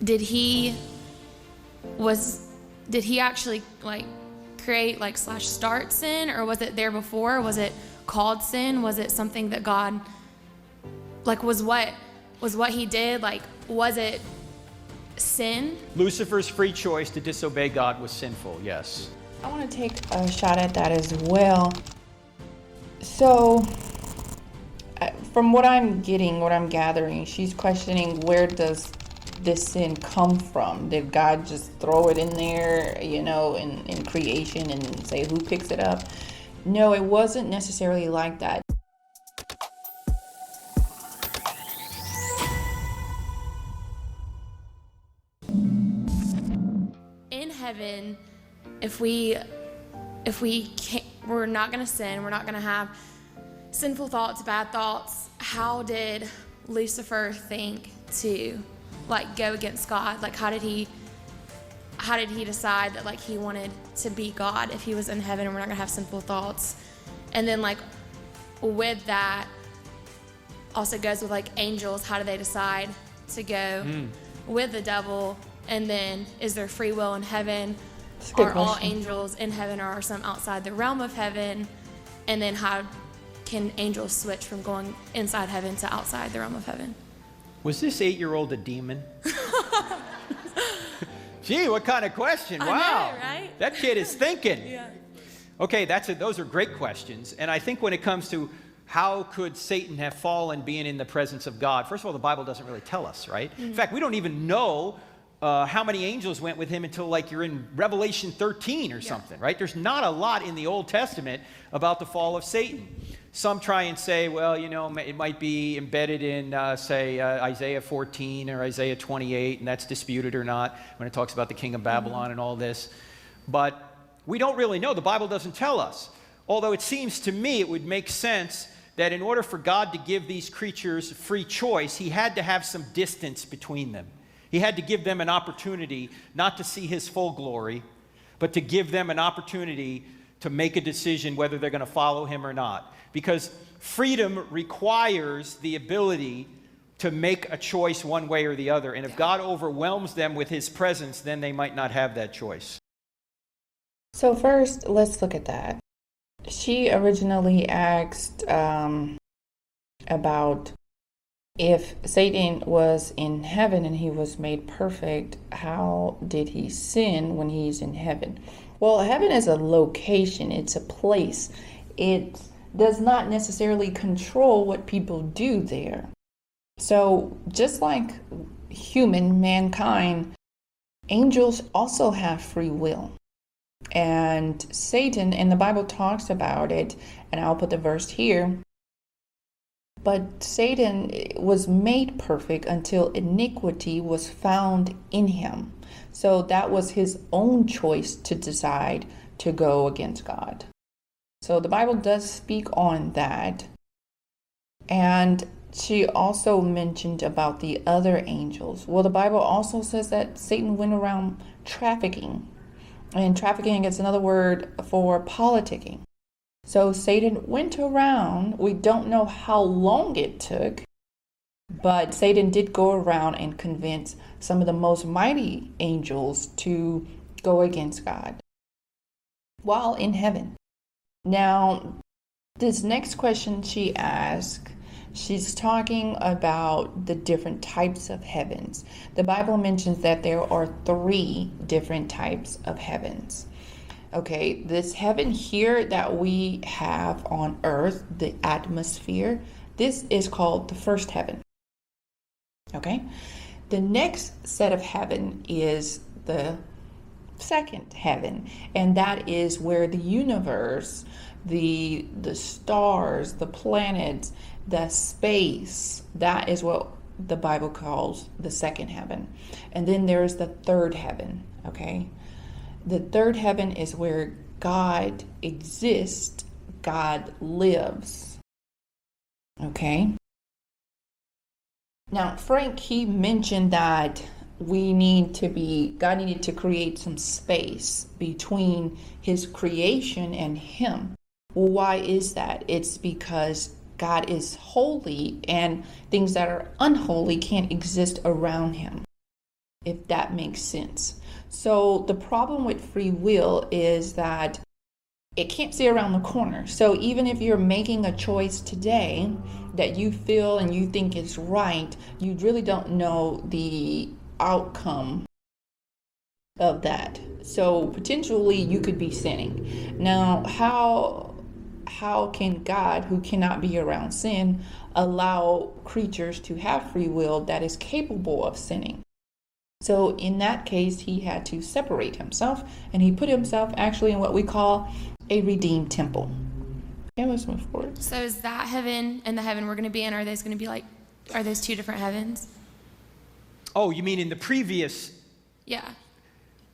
did he actually like create like / start sin, or was it there before? Was it called sin? Was it something that God like was what he did, like was it sin? Lucifer's free choice to disobey God was sinful, yes. I want to take a shot at that as well. So, from what I'm gathering, she's questioning, where does this sin come from? Did God just throw it in there, in creation and say who picks it up? No, it wasn't necessarily like that. In heaven, if we're not going to sin, we're not going to have sinful thoughts, bad thoughts. How did Lucifer think to like go against God? Like how did he decide that like he wanted to be God if he was in heaven and we're not going to have sinful thoughts? And then like with that also goes with like angels. How do they decide to go with the devil? And then is there free will in heaven? Are all angels in heaven, or are some outside the realm of heaven? And then how can angels switch from going inside heaven to outside the realm of heaven? Was this 8-year-old a demon? Gee, what kind of question? Wow. I know, right? That kid is thinking. Yeah. Okay, those are great questions. And I think when it comes to how could Satan have fallen being in the presence of God, first of all, the Bible doesn't really tell us, right? In fact, we don't even know how many angels went with him until like you're in Revelation 13 or something, right? There's not a lot in the Old Testament about the fall of Satan. Some try and say, well, it might be embedded in, Isaiah 14 or Isaiah 28, and that's disputed or not when it talks about the king of Babylon and all this. But we don't really know. The Bible doesn't tell us. Although it seems to me it would make sense that in order for God to give these creatures free choice, he had to have some distance between them. He had to give them an opportunity not to see his full glory, but to give them an opportunity to make a decision whether they're going to follow him or not. Because freedom requires the ability to make a choice one way or the other. And if God overwhelms them with his presence, then they might not have that choice. So first, let's look at that. She originally asked about if Satan was in heaven and he was made perfect, how did he sin when he's in heaven? Well, heaven is a location, it's a place. It does not necessarily control what people do there. So just like mankind, angels also have free will. And Satan, and the Bible talks about it, and I'll put the verse here, but Satan was made perfect until iniquity was found in him. So that was his own choice to decide to go against God. So the Bible does speak on that. And she also mentioned about the other angels. Well, the Bible also says that Satan went around trafficking. And trafficking is another word for politicking. So Satan went around. We don't know how long it took, but Satan did go around and convince some of the most mighty angels to go against God while in heaven. Now, this next question she asked, she's talking about the different types of heavens. The Bible mentions that there are 3 different types of heavens. Okay, this heaven here that we have on earth, the atmosphere, this is called the first heaven. Okay, the next set of heaven is the second heaven, and that is where the universe, the stars, the planets, the space, that is what the Bible calls the second heaven. And then there's the third heaven, okay? The third heaven is where God exists, God lives. Okay? Now, Frank, he mentioned that God needed to create some space between his creation and him. Well, why is that? It's because God is holy and things that are unholy can't exist around him. if that makes sense. So the problem with free will is that it can't see around the corner. So even if you're making a choice today that you feel and you think is right, you really don't know the outcome of that. So potentially you could be sinning. Now, how can God, who cannot be around sin, allow creatures to have free will that is capable of sinning? So in that case, he had to separate himself, and he put himself actually in what we call a redeemed temple. Okay, let's move forward. So is that heaven and the heaven we're going to be in, are those going to be like, are those two different heavens? Oh, you mean in the previous? Yeah.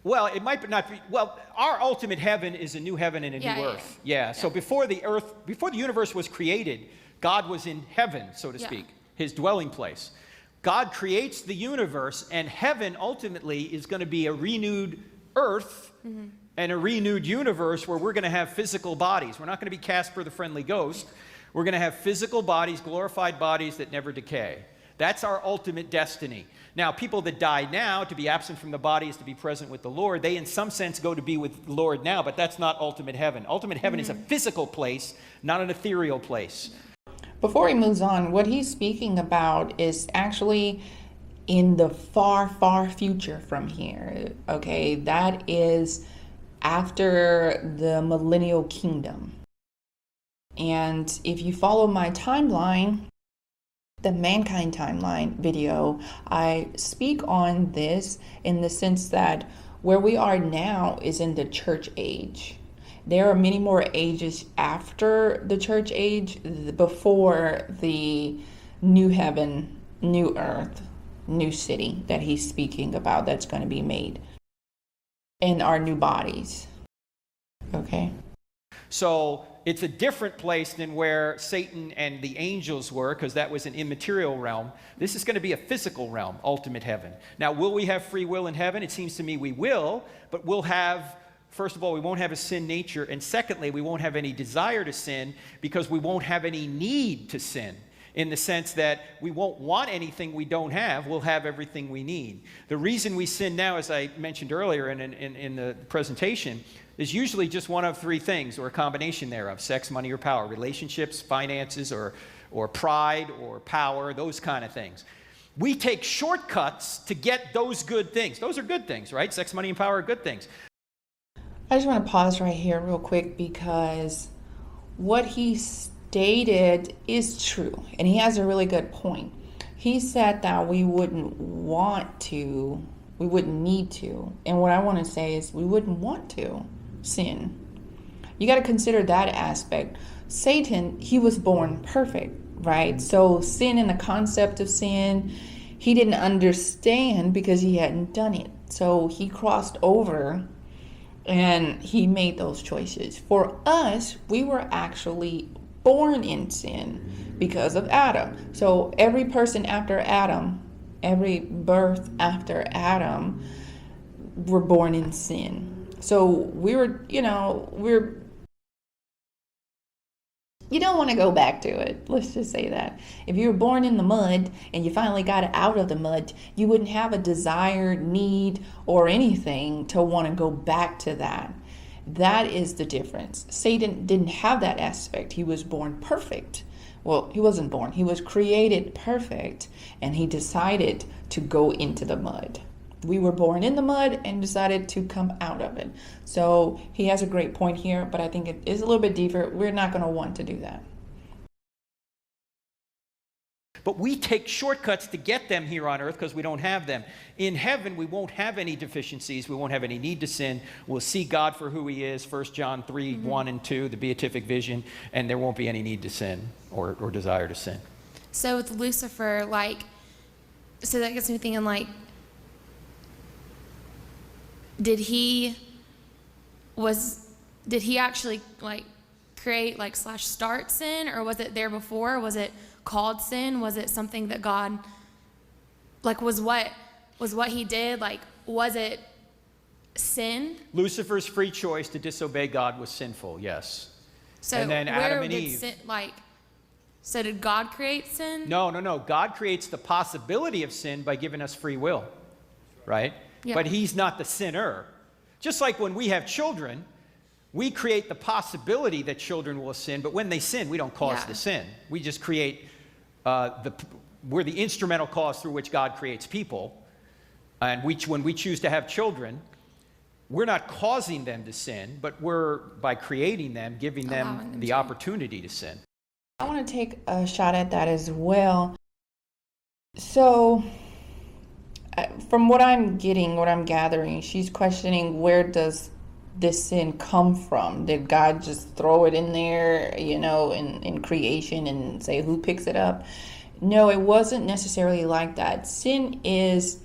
Well, it might not be. Well, our ultimate heaven is a new heaven and a new earth. Yeah. So before the universe was created, God was in heaven, so to speak, his dwelling place. God creates the universe, and heaven ultimately is going to be a renewed earth and a renewed universe where we're going to have physical bodies. We're not going to be Casper the Friendly Ghost. We're going to have physical bodies, glorified bodies that never decay. That's our ultimate destiny. Now, people that die now, to be absent from the body is to be present with the Lord. They, in some sense, go to be with the Lord now, but that's not ultimate heaven. Ultimate heaven is a physical place, not an ethereal place. Before he moves on, what he's speaking about is actually in the far, far future from here. Okay, that is after the millennial kingdom. And if you follow my timeline, the Mankind Timeline video, I speak on this in the sense that where we are now is in the church age. There are many more ages after the church age, before the new heaven, new earth, new city that he's speaking about that's going to be made in our new bodies. Okay? So it's a different place than where Satan and the angels were, because that was an immaterial realm. This is going to be a physical realm, ultimate heaven. Now, will we have free will in heaven? It seems to me we will, but we'll have, first of all, we won't have a sin nature, and secondly, we won't have any desire to sin because we won't have any need to sin, in the sense that we won't want anything we don't have. We'll have everything we need. The reason we sin now, as I mentioned earlier in the presentation, is usually just one of three things, or a combination thereof: sex, money, or power, relationships, finances, or pride, or power, those kind of things. We take shortcuts to get those good things. Those are good things, right? Sex, money, and power are good things. I just want to pause right here real quick, because what he stated is true, and he has a really good point. He said that we wouldn't want to, we wouldn't need to, and what I want to say is we wouldn't want to sin. You got to consider that aspect. Satan, he was born perfect, right? So sin and the concept of sin, he didn't understand because he hadn't done it. So he crossed over and he made those choices. For us, we were actually born in sin because of Adam. So every person after Adam, every birth after Adam, were born in sin. So we were, you don't want to go back to it. Let's just say that. If you were born in the mud and you finally got it out of the mud, you wouldn't have a desire, need, or anything to want to go back to that. That is the difference. Satan didn't have that aspect. He was born perfect. Well, he wasn't born. He was created perfect, and he decided to go into the mud. We were born in the mud and decided to come out of it. So he has a great point here, but I think it is a little bit deeper. We're not going to want to do that. But we take shortcuts to get them here on earth because we don't have them. In heaven, we won't have any deficiencies. We won't have any need to sin. We'll see God for who he is, 1 John 3, 1 and 2, the beatific vision, and there won't be any need to sin or desire to sin. So with Lucifer, so that gets me thinking, did he actually create / start sin, or was it there before? Was it called sin? Was it something that God was what he did, was it sin? Lucifer's free choice to disobey God was sinful, yes. So and then Adam and Eve. Sin, so did God create sin? No. God creates the possibility of sin by giving us free will. right? Yeah. But he's not the sinner. Just like when we have children, we create the possibility that children will sin, but when they sin, we don't cause the sin. We just create, we're the instrumental cause through which God creates people. And when we choose to have children, we're not causing them to sin, but we're, by creating them, giving them the opportunity to sin. I want to take a shot at that as well. So, from what I'm gathering, she's questioning, where does this sin come from? Did God just throw it in there, in creation and say, who picks it up? No, it wasn't necessarily like that. Sin is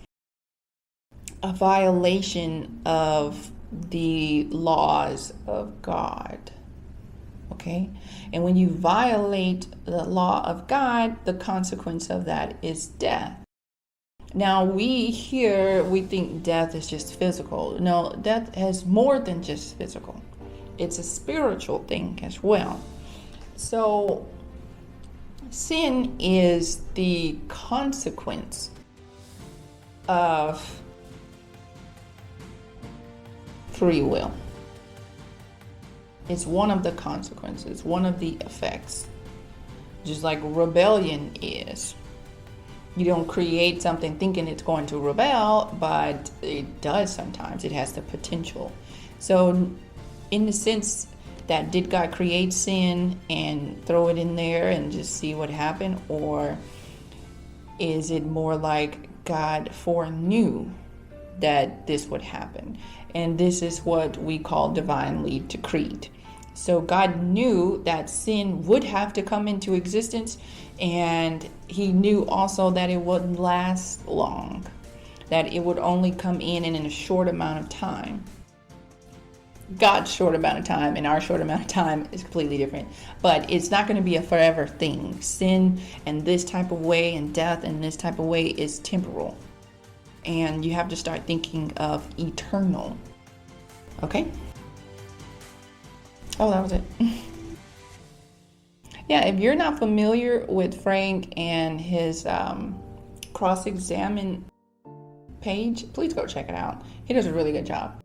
a violation of the laws of God. Okay? And when you violate the law of God, the consequence of that is death. Now, we think death is just physical. No, death has more than just physical. It's a spiritual thing as well. So, sin is the consequence of free will. It's one of the consequences, one of the effects. Just like rebellion is. You don't create something thinking it's going to rebel, but it does sometimes. It has the potential. So in the sense that, did God create sin and throw it in there and just see what happened? Or is it more like God foreknew that this would happen? And this is what we call divinely decreed. So God knew that sin would have to come into existence, and he knew also that it wouldn't last long, that it would only come in a short amount of time. God's short amount of time and our short amount of time is completely different, but it's not going to be a forever thing. Sin in this type of way and death in this type of way is temporal, and you have to start thinking of eternal. Okay? Oh, that was it. Yeah, if you're not familiar with Frank and his cross-examine page, please go check it out. He does a really good job.